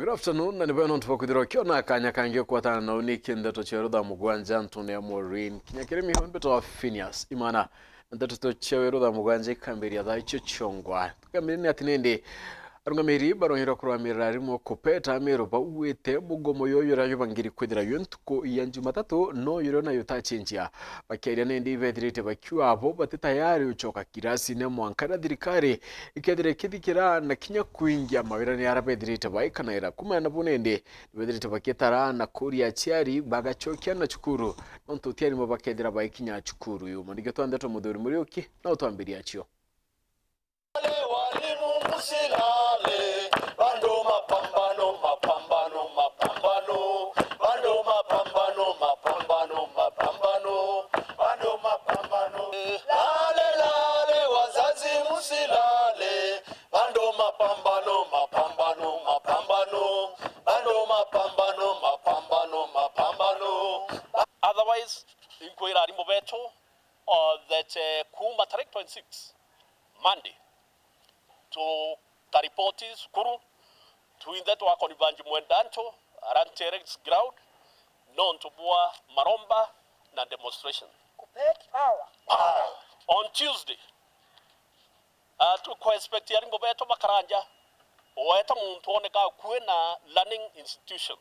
Good afternoon, na nibeno ntupokudiro kiona kanya kange kwatana na uniki ndeto cheruda mugwanja Antonia Maureen kinyakire mihon beto wa Phineas imana ndeto cheruda mugwanja ikambiri ya dhaicho chongwa tukamiri ni atinende arungamiri barohira kuramira rimo kupeta amero bawete mugomo yoyora yobangiri kwedira yontuko yanju matatu no yoro na yotachenjia bakeria nende ivedirite bakiwa abo batitayari uchoka kirasi ne mwankara dirikare ikedire kidikira na kinya kuingia mawira ni arabedirite baikanaira kumana bunende ivedirite baketara na kuria chiari bagachokia na chukuru nonto tiari mo bakedira baikinya chukuru yo mandigeto andato mudori murioki na utambiri achio Otherwise, inquire Arimbo Beto that Kuma 3.6 Monday to Taripoti Skuru to in that work on Ivanji Mwendanto Aranterex ground known to Bua Maromba na demonstration. On Tuesday, to co-expect Arimbo Beto Makaranja Oeta Muntuoneka Kuena Learning Institution.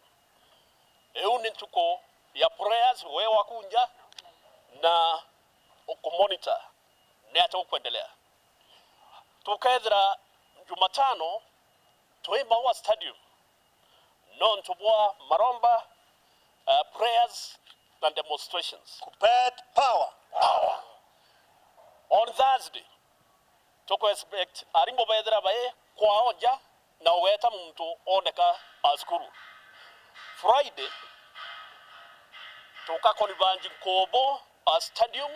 Eunintuko ya prayers we wakunja na okumonitor neto kuendelea tukaedra Jumatano tuimba wa stadium non tubwa Maromba prayers and demonstrations Kupet power. On Thursday tuko expect Arimbo bedra bae kwa onja na weta muntu oneka askuru. Friday tuka konivanji Kobo a stadium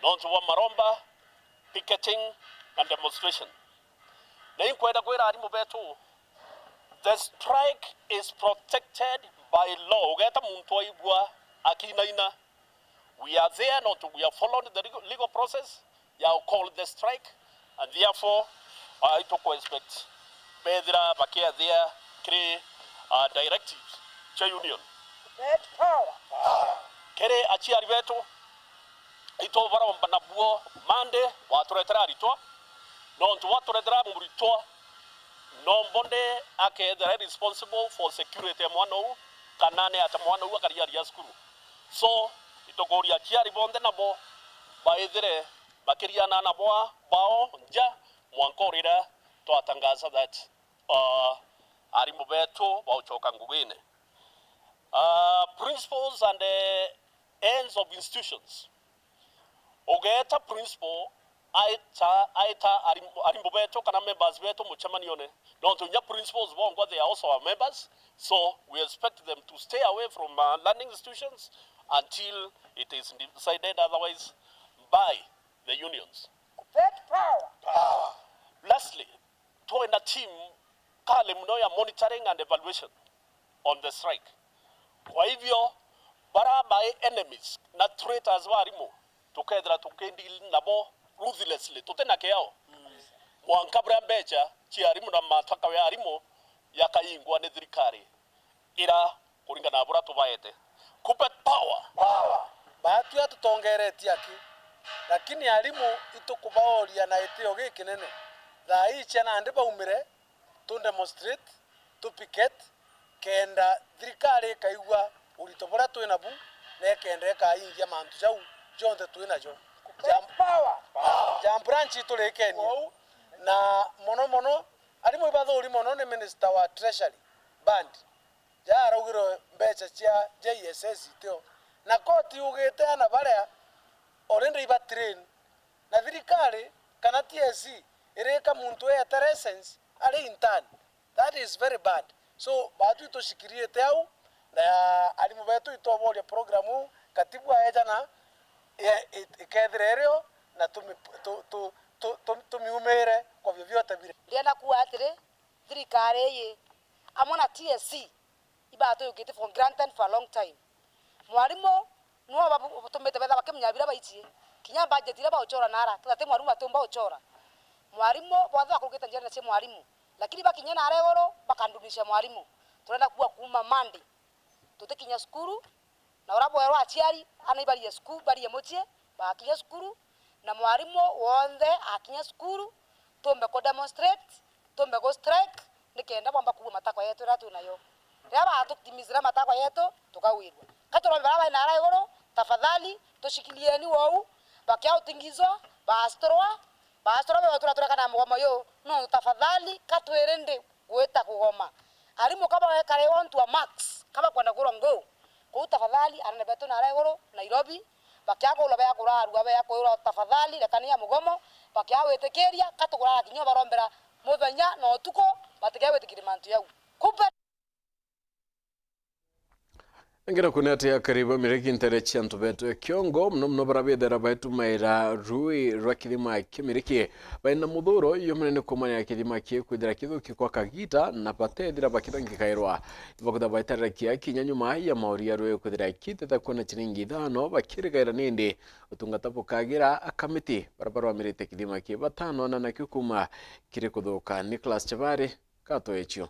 non tuwa Maromba picketing and demonstration. Na inkwenda kwera Arimbo Beto, the strike is protected by law. Ugeta muntu igwa akina ina. We are there not we are following the legal process. Ya call the strike and therefore I to expect Pedra bakia there kre directives cha union. Kere achi Aribeto ito vara mbanabuo mande waturetera rito no ntu waturetera murito no mbonde ake the responsible for security mwano kanane atamwano akari ya skuru so ito gori achi Aribonde nabo baedere bakiria na nabo bao nja mwankorira to atangaza that Arimbo Beto bauchoka ngugine. Principles and ends of institutions. Ogeta principle aita Arimbo Beto kana members beto muchamani yone. No to nya principles bongo they are also our members. So we expect them to stay away from learning institutions until it is decided otherwise by the unions. Power. Lastly, to a team kale mnoya monitoring and evaluation on the strike. Kwa hivyo bara by enemies na traitors warimo tukedra tukendi nabo ruthlessly tutena keo mwankabra mbecha chiarimu na mataka ya arimo yakayingwa ne thirikari ira kuringana abura tubaete Kupet power Batu ya tutongeretie aki lakini alimu itukubaoria na itio gikinene thai chana ande baumire to demonstrate to picket kenda thirikari kaigwa urito bora twina bu na kenda kaingia mantu jau jonde twina jo jam branch tulekeni na mono alimu ibathuri mono ni minister wa treasury band ja arugiro mbecha cia JSS itio na koti ugite na baria orende iba train na thirikari kana TSC ireka muntu ya essence ali intern. That is very bad. So batu itoshikirie teau na Arimbo Beto itoboria programu katibu aeja na ikedherereo na tumiumere kwa vyovyote vile. Ndienda kuwa atire thirikari ye amona TSC ibato yugite for granted for a long time. Mwarimu nuo batumete betha bakemnyabira baichie kinya budget ira ba ochora nara tutate mwarimu atumba ochora mwarimu bwatha kurugita njira cia mwarimu lakini bakinya na regoro bakandunisha mwalimu turenda kuwa kuma Monday tutikinya skuru na urabo ero achiari anaibari skuru bari mochie bakinya skuru na mwalimu wonde akinya skuru tumbe ko demonstrate tumbe go strike nikenda bamba kuwa matakwa yetu ratu nayo raba atukitimizira matakwa yetu tukawirwa katoro baraba na regoro tafadhali tushikilieni wau bakia utingizo bastroa betura kana mugoma yo no tafadhali katwerende gweta kugoma arimu kaba kare on to max kaba kwenda kurongo ko tafadhali arane beto na regoro Nairobi bakia ko lobe yakura aruga be yakura tafadhali rekania mugomo bakia wetekeria katugura kinyo barombera muthenya no tuko batige wetikiri mantu yau kupe Ngira kunete karibu miriki ntere chiantu betu kiongo mno barabedera baitu maira rui rakidima kimiriki baina mudhuro yomene kumanya kidima kwidira kithuki kwa kagita na patedira bakidangi kairwa ibakuda baitara kia kinyanyuma ya mauria rui kwidira kiteta kuna chiringi thano bakirigaira nindi utungatapo kagira akamiti barabara mirite kidima batano na nakikuma kiri kuthuka Nicholas Chabari kato echo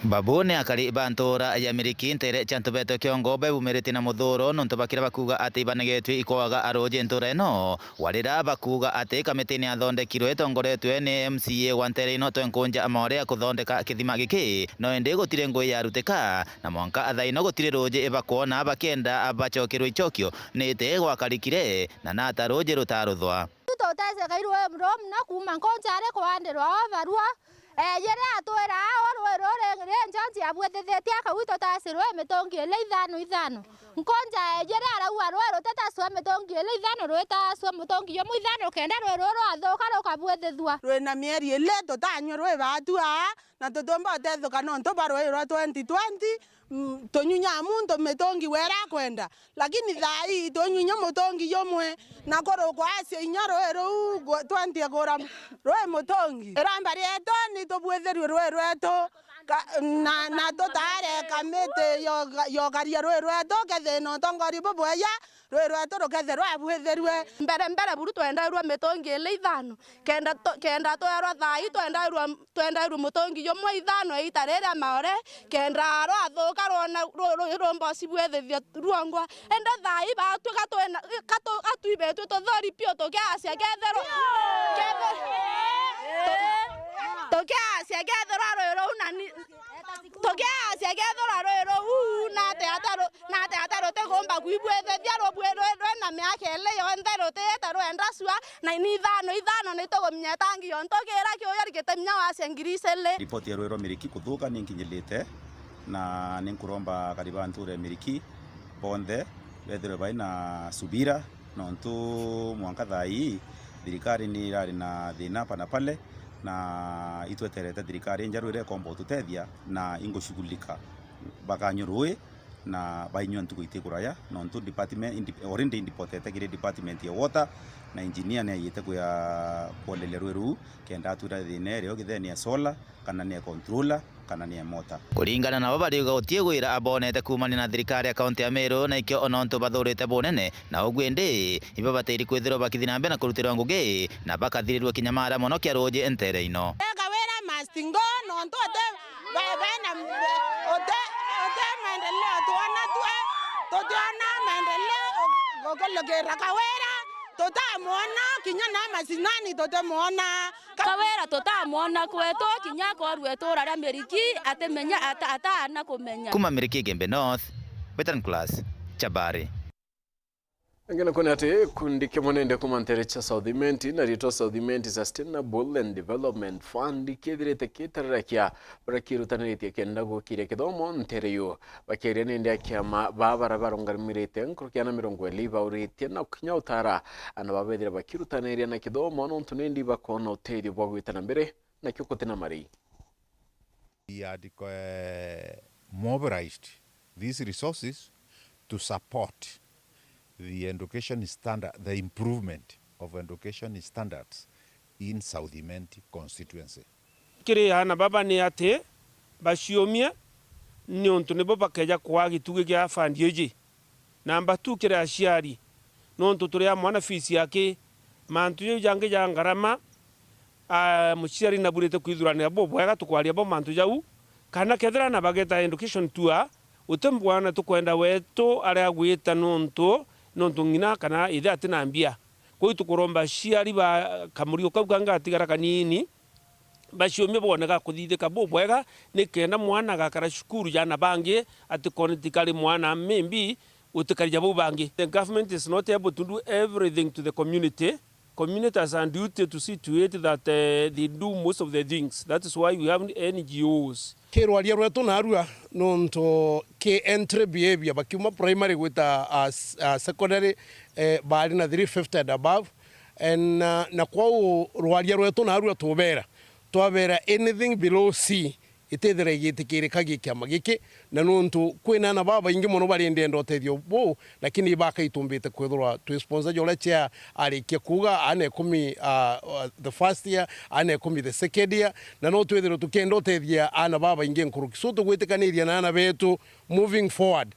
Babone akari bantora ya miriki ntere chanto beto kiongo bebu meriti na muthuro nonto bakira bakuga ati banegetwe ikwaga aroje ntora eno warira bakuga ati kamitini athondekirwe tongoretwe ni MCA wantere ino twenkunja amore akuthondeka kithima giki no ende gutire ngwe ya ruteka na mwanka athaino gutire roje ibakuona bakenda abachokirwe ichokio nite gwakarikire na nata roje rutaruthwa tutoteze kairwe mrom na kuma nkonjare kwandirwa barua yere atwera oro renjanji abwethethetia kawito tasirwe metongi ele ithano nkonja yere araua rwero tataswa metongi ele ithano rwetaswa metongi yo muithano kenda rwero athoka rokabwethethwa rwena mieri ile totanywa rwe batua na totomba tethoka no ntobarwe rwa 2020 tonyunya muntu metongi wera kwenda lakini thai tonyunya mutongi yomwe na koro kwasio inyaro ero 20 agora rwe mutongi ramba rieto ni tobwetherwe rwe rweto na totare kamete yo garia rwe rweto ketheno tongori boboya rwe rweto roketherwa abwetherwe mbere buru twenda rwe metongi ile ithano kenda twerwa thai twenda rwe mutongi yomwe ithano itarera maore kenda ro athoka rona rombo sibwethethia ruongwa enda thai batu atuibetwe tothori pio tokiasia kethero tokiasia kethero rero unani tokiasia kethero rero na teataro tegomba kuibwethethia robwero na miaka ile yo ndero teataro endaswa na ni ithano ni togomnyetangi yo ntokera kyo yarikete mnya wasia ngirisele ripoti ya rwero miriki kuthuka ninkinyilite na ninkuromba kariba nture miriki bonde bethire baina subira nontu mwanka thai thirikari ni irari na thina pana pale na itweterete thirikari njarwire kombo tutethia na ingushughulika bakanyurui na bainyo ntuko itikuraya nontu department already indipotete kire department ya water na engineer ne yite kuya polele rweru kenda atura thine ryo githeni ya solar kana ne controller kana ne mota kuringana na babari gotie gwira abonete kumani na thirikari ya kaunti ya Meru na ikyo ononto bathurite bonene na ugwende ibabateiri kwithirwa bakithina mbe na kurutira ngugi na bakathirirwa kinyamara mono kia roje entere ino kawera mastingo nonto te bana ote maendeleo tuona maendeleo gogologera kawera totamwona kinya na masinani totamwona kawera totamwona kweto kinya kwa rweto rara meriki atemenya ata na kumenya kuma Miriki Gembe North Veteran Class Chabari Ngena kone ate kundike monende kumantere cha Southimenti na rito Southimenti Sustainable and Development Fund kethirete kitarakia barakiru tanete kenda go kire kedomo ntereyo bakeria nende akiama babara ngarmirete nkurkiana mirongo eliba urite na kunya utara ana babedira bakiru taneria na kedomo nontu nendi bakono teri bwagwitana mbere na kyokotena mari we had mobilized these resources to support the education standard, the improvement of education standards in Southimenti constituency. Kiri ana baba ni ate bashiomia ni onto ne baba keja kwa gituge kya fandieje namba 2 kiri ashiari nonto tore ya mwana fisi yake mantu yo jange jangarama muciari na burete kwithuranira bo bwega tukwaria bo mantu jau kana kethira na bageta education tour utembwana tukwenda wetu aria gwita nontu ngina kana ithe atina mbia kwi tukuromba ciari ba kamurio kau gangatigara kanini baciomie bonega kuthithika bo bwega nikenda mwana gakara cukuru jana bangi ati konetikali mwana maybe utikarija bo bangi. The government is not able to do everything to the community. Communities are duty to see to it that they do most of the things. That is why we have NGOs. Kirwaria rwetu narua nonto ke entry behavior bakiuma primary gwita secondary bali na 350 and above and na kwa rwaria rwetu narua twabera anything below C itethera gitikirika gikiama giki na nonto kwina na baba ingi muno bari ndenda otethio bo lakini baka itumbite kwithura tu sponsor jola cha arikia kuga ane 10 the first year ane 10 the second year na no twethira tukenda otethia ana baba ingi nkuruki so tugwitikaniria na ana betu moving forward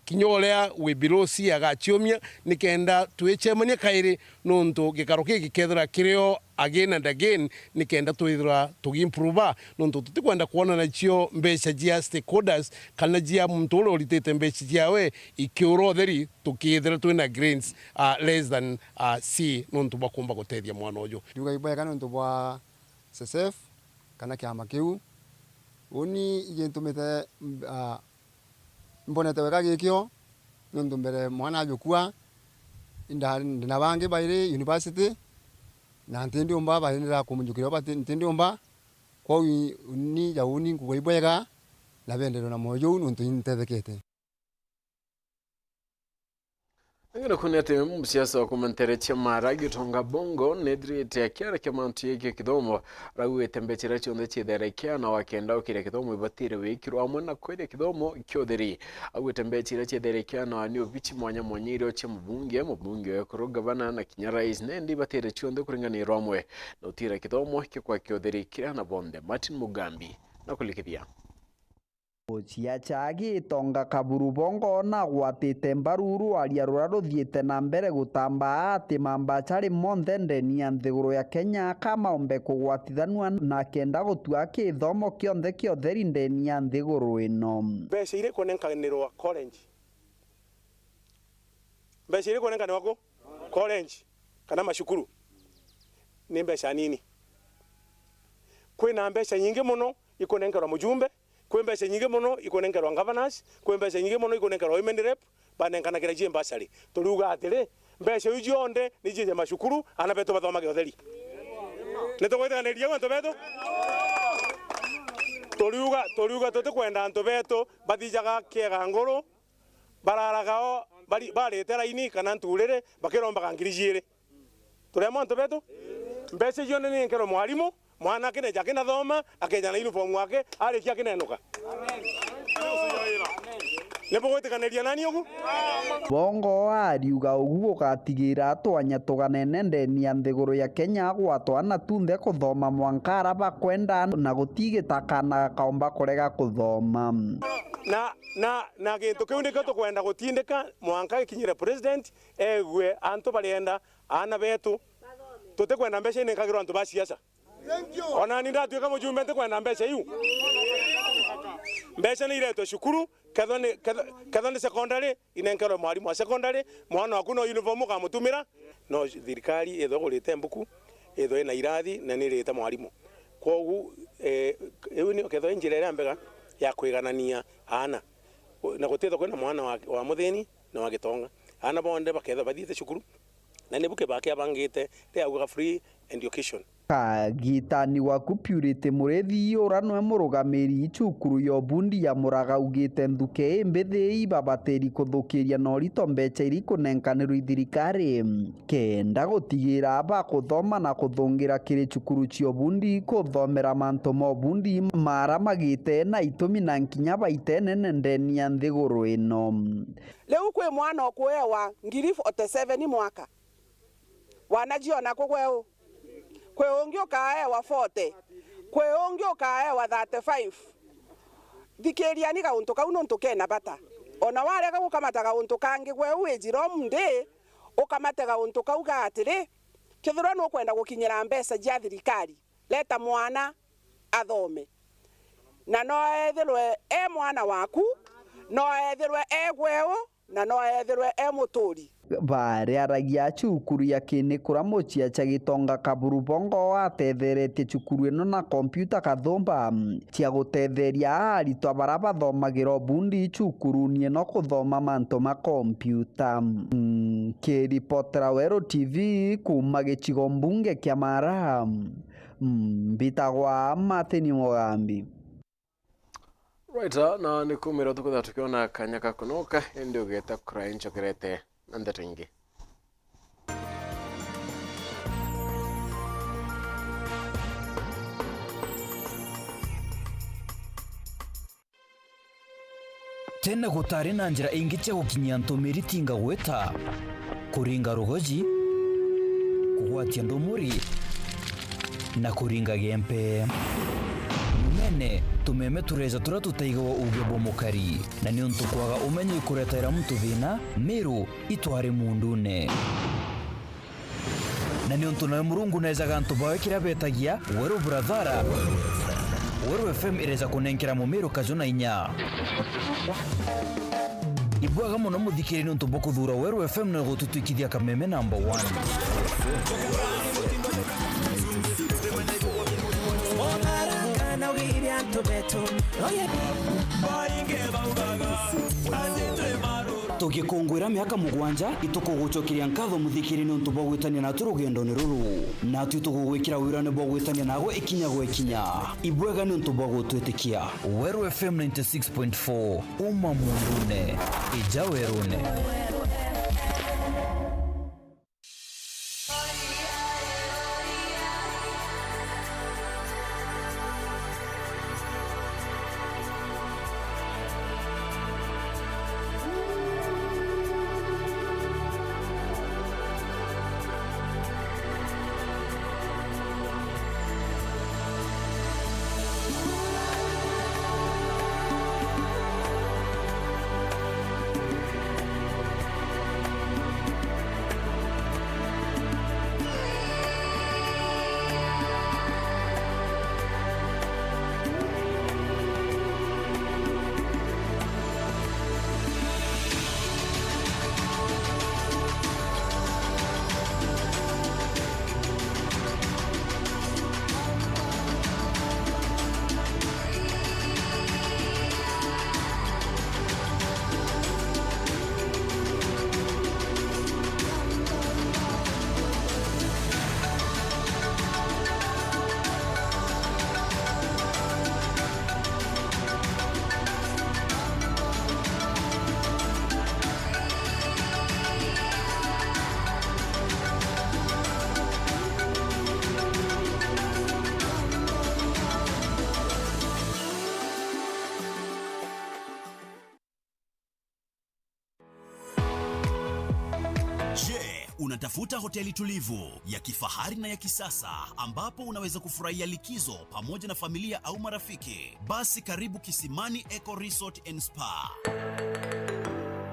kinyolea we below C agachiomia nikenda tuechemania kairi nonto gikaroki gikethira kirio again and again nikenda twithira tugimprove nonto tutikwenda kuona na cio mbeca jia stakeholders kana jia muntu ule ulitete mbeca jiawe ikiurotheri tukithira twina grains less than C nonto bakumba gutethia mwana uju nduga ibaya nonto bwa SSF kana kiama kiu uni igintumite mbonete wega gikio nonto mbere mwana ajukua ndina bangi baire university na ntindi umba bahinira kumunjukira bati ntindi umba kwa uni jauni ngubwega na bendero na moyo nuntu intethekete ngina kunete msiasa wa kumentere chama ragi tonga bongo nedri te akira kemantu yeke kidomo rawe tembechera chonde chedere kana wakenda okire kidomo ibatire wekiro amona kwede kidomo kyoderi awe tembechera chedere kana anio bichi mwanya mwanyiro che mubunge wekoro gavana na kinyarais nendi batire chonde kuringani romwe no tira kidomo kikwa kyoderi kirana bonde Martin Mugambi na kulikithia Ciachagi tonga kaburu bongo na gwatite mbaruru aria rura ruthiite na mbere gutamba ati mambachari monthe ndeni ya nthiguru ya Kenya kama ombe kugwatithanua na kenda gutua kithomo kionthe kiotheri ndeni ya nthiguru ino mbeca ire konenkanirwa college mbeca ire konenkanirwa college kana mashukuru ni mbeca nini kwina mbeca nyingi muno ikonenkanirwa mujumbe kwembeca nyingi muno ikonenkerwa governors kwembeca nyingi muno ikonenkerwa women rep banenkanagera jie mbasari turuga atire mbeca ujionde nijije mashukuru ana beto bathoma giotheri neto gwetaniria gwanto beto turuga tutikwenda anto beto bathijaga kiega nguru bararagao bari teraini kana nturire bakirombaga ngirijire turemo anto beto mbeca jionde ni nkero mwalimu mwana kine jakina thoma akenya na uniform wake arikia kinenuka nebo gwetikaneria nani ugu bongo ariuga uguo gatigira atwanya tuganene ndeni ya nthiguru ya Kenya gwatwana tunthe kuthoma mwankara bakwenda na gutigitakana kaomba kurega kuthoma na gintu kiu ndiko tukwenda gutindika mwanka ikinyire president egwe antu barienda ana betu tutikwenda mbeca ine nkagirwa antu ba siasa ona ni ndatuika mujumbe ntikwenda mbeca iu mbeca ni iretwo cukuru ketho ni secondary inenkerwa mwarimu wa secondary mwana waku no uniform kamutumira no thirikari etho gurite mbuku etho ina irathi na ni rite mwarimu kogu iu ni ketho njira ira mbega ya kwiganania ana na gutetho kwina mwana wa muthini na wa gitonga ana bonde baketho bathiite cukuru na ni buke bake abangite ria free education Kagitani waku Purity Murethi uranwe murugamiri cukuru yo bundi ya Muraga ugite nthuke mbithi babateri kuthukiria no rito mbeca iri kunenkanirwo thirikari kenda gutigira ba kuthoma na kuthungira kiri cukuru cio bundi kuthomera manto mo bundi mara magite na itumi na nkinya baite nene ndeni ya nthiguru ino leu kwe mwana okwewa ngiri 47 mwaka wanajiona kugweu kwe ongi ukaewa 40 kwe ongi ukaewa 35 thikeria ni kauntu kau nontu kena bata ona warega gukamata kauntu kangi gwe wijiro mnde ukamata kauntu kau gatiri kithura no kwenda gukinyira mbeca jia thirikari leta mwana athome na no ethirwe mwana waku no ethirwe gweo na no ethirwe muturi Barearagia cukuru ya Kinekura Muchia cha Gitonga Kaburubongo watetheretie cukuru ino na kompyuta kathumba cia gutetheria aritwa baria bathomagira bundi cukuru-ini no kuthoma manto ma kompyuta. Kiripotera Wero TV kuma gicigo mbunge kia Mara, mbitagwa Martin Mugambi. Right, na nikumira tukutha tukiona kanya kakunuka indi ugeta kura inchokerete na ndeto ingi. Tena gutari na njira ingi cia gukinyia ntumiri tinga gweta kuringa rugoji kugwatia ndumuri na kuringa gempe mene tumeme tureza turia tutaigawa uge bomokari na ni untu kwaga umenye ikuretaira mtu thina miru itware mundune na ni untu nawe Murungu nezaga ntu bawe kiria betagia Weru Brathara Weru FM ireza kunenkera mumiru kajuna inya ibwaga muno muthikiri ni untu bokuthura Weru FM na gututwikithia kameme number 1. Tugikungwira miaka 7 itukugucokiria nkatho muthikiri ni untu bwa gwitania na turugendo-ini ruru na tutugugwikira wirane bwa gwitania nago ikinya gwe ikinya ibwega ni untu bwa gutwitikia Weru FM 96.4 uma mundune ija werune. Unatafuta hoteli tulivu ya kifahari na ya kisasa ambapo unaweza kufurahia likizo pamoja na familia au marafiki? Basi karibu Kisimani Eco Resort and Spa.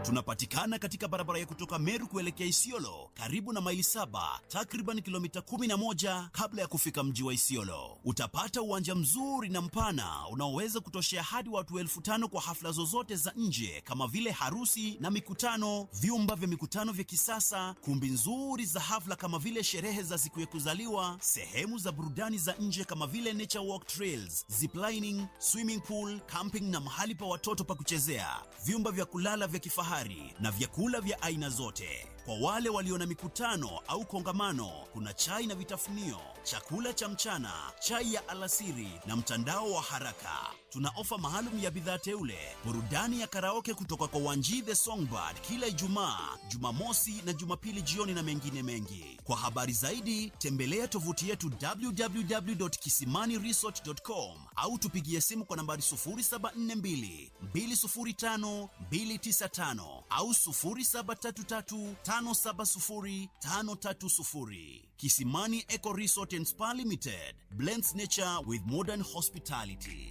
Tunapatikana katika barabara ya kutoka Meru kuelekea Isiolo, karibu na maili 7, takriban kilomita 11 kabla ya kufika mji wa Isiolo. Utapata uwanja mzuri na mpana unaoweza kutoshea hadi watu 5,000 kwa hafla zozote za nje kama vile harusi na mikutano, vyumba vya mikutano vya kisasa, kumbi nzuri za hafla kama vile sherehe za siku ya kuzaliwa, sehemu za burudani za nje kama vile nature walk trails, ziplining, swimming pool, camping na mahali pa watoto pa kuchezea, vyumba vya kulala vya kifahari na vyakula vya aina zote. Kwa wale walio na mikutano au kongamano, kuna chai na vitafunio, chakula cha mchana, chai ya alasiri na mtandao wa haraka. Tuna ofa maalum ya bidhaa teule, burudani ya karaoke kutoka kwa Wanji the Songbird kila Ijumaa, Jumamosi na Jumapili jioni na mengine mengi. Kwa habari zaidi, tembelea tovuti yetu www.kisimaniresort.com au tupigie simu kwa nambari 0742 205 295 au 0733 570 530. Kisimani Eco Resort and Spa Limited blends nature with modern hospitality.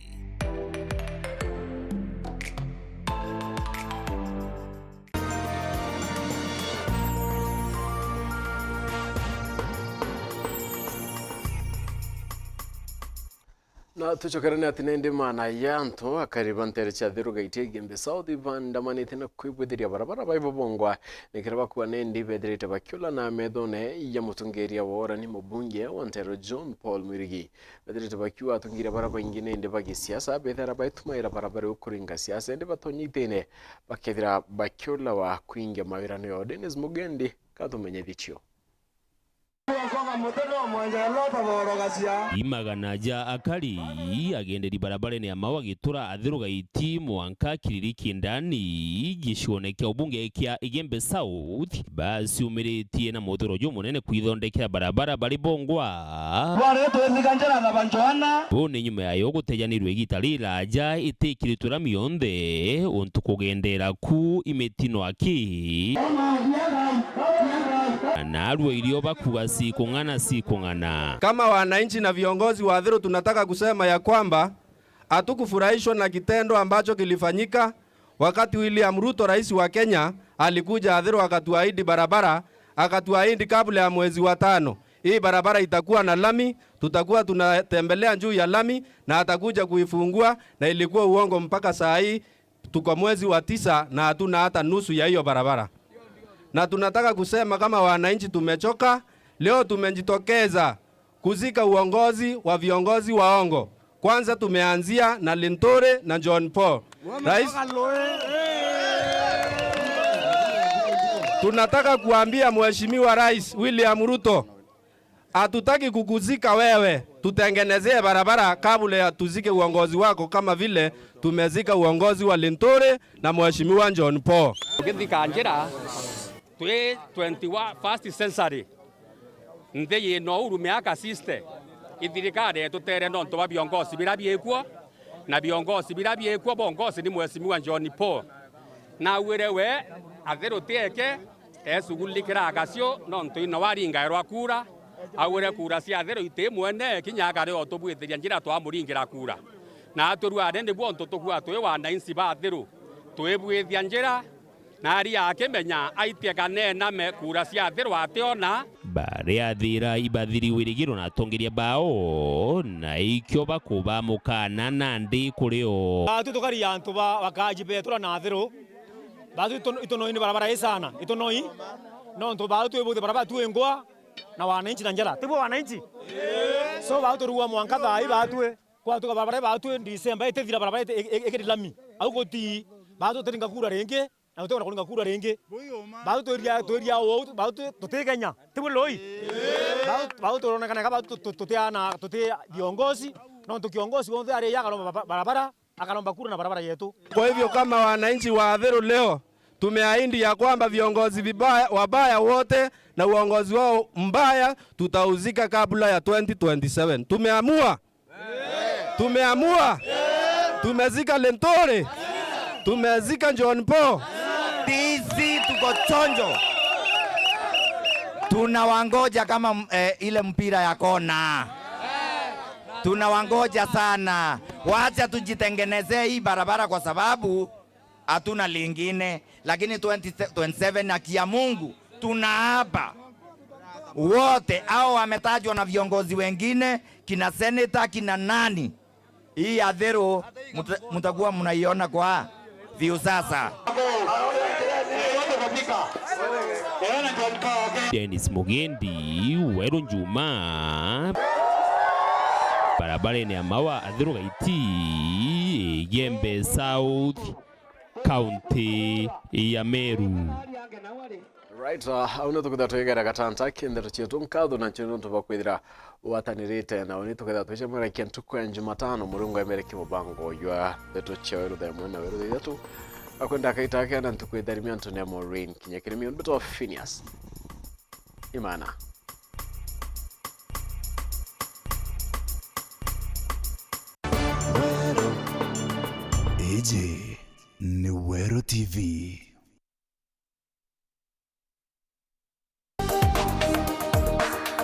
Na tuchokerane ati nende mana yanto akariban tercha thiruga itige South Vandamani tena kwibwithiria barabara baibo bongwa nikiraba kwa nende bedrete bakyula na medone ya mutungeria wora ni mubunge Wantero John Paul Mwirigi bedrete bakyua atungira barabara ingine ende bagi siasa bethara baitumaira barabara ukuringa siasa ende batonyitene bakethira bakyula wa kwingia mawirano yo Dennis Mugendi katumenye thichio imagana ja akari agenderi barabara-ini ya mawa gitura athiruga iti mwanka kiririki ndani gicionekea ubunge kia Igembe South basiumiritie na muthuro jo munene kwithondekera barabara bari bongwa bone nyuma yayo gutejanirwe igita riraja itikiritura mionthe untu kugendera ku imetino aki narwe ilio bakuwa sikung'ana. Kama wananchi na viongozi wa Athiru tunataka kusema ya kwamba hatukufurahishwa na kitendo ambacho kilifanyika wakati William Ruto rais wa Kenya alikuja Athiru akatuahidi barabara, akatuahidi kabla ya mwezi wa 5 hii barabara itakuwa na lami, tutakuwa tunatembelea juu ya lami na atakuja kuifungua, na ilikuwa uongo. Mpaka saa hii tuko mwezi wa 9 na hatuna hata nusu ya hiyo barabara. Na tunataka kusema kama wananchi tumechoka. Leo tumejitokeza kuzika uongozi wa viongozi waongo. Kwanza tumeanzia na Lintore na John Paul. Rais, tunataka kuambia Mheshimiwa Rais William Ruto, hatutaki kukuzika wewe, tutengenezee barabara kabla ya tuzike uongozi wako kama vile tumezika uongozi wa Lintore na Mheshimiwa John Paul. Ukithika njira 21st century nthĩ no uru miaka 60 ithirikari tutere no ntoba viongozi birabiekuo na viongozi birabiekuo bongozi ni Mheshimiwa John Paul na werewe Athiru tieke esugulikira agasio no nto ino waringa erwa kura awere kura cia Athiru ite mwene kinyaga rio tubwithiria njira twamuringira kura na aturwa ndende bwonto tukua twe wananchi ba Athiru twebwithia njira nari akimenya aitie kanena me kura cia Athiru ationa bare athira ibathiri wirigiro na tongeria bao na ikyo bakuba mukana nandi kurio batu tukari antu bakaji betura na Athiru batu itono ni barabara isana itonoi no nto batu ebude barabara tu engwa na wananchi na njara tibo wananchi so batu ruwa mwanka thai batu kwa tu barabara batu December itethira barabara ekedilami augoti batu teringa kura renge na utona kulinga kura renge batu toria o batu tutekenya tibo loi batu torona kana kaba tuteana tutea viongozi na tukiongozi wonde are yaga barabara akalomba kura na barabara yetu. Kwa hivyo kama wananchi wa Athiru leo tumeahidi ya kwamba viongozi vibaya wabaya wote na uongozi wao mbaya tutauzika kabla ya 2027. Tumeamua tumezika Lintore, tumezika John Paul. Sisi tuko chonjo, tunawangoja kama ile mpira ya kona, tunawangoja sana. Wacha tujitengenezee hii barabara kwa sababu hatuna lingine, lakini 2027 na kia Mungu tunaapa wote au wametajwa na viongozi wengine kina senator kina nani, hii Athiru mtakuwa mnaiona kwa view sasa. Dennis Mugendi, Weru Njuma, barabara-ini ya mawa Athiru gaiti Igembe South County ya Meru. Right, auna tukitha twegera gatanta kindero chetu nkatho na chino tubakwithira watanirite na oni tukitha twiche mwera kentu kwa Jumatano murungu emereki mubango ywa beto cheweru the mwana weru yetu akwenda kaita kana tukwitharimia Antonia Maureen kinyekirimi on beto Phineas Imana. Eje ni Weru TV.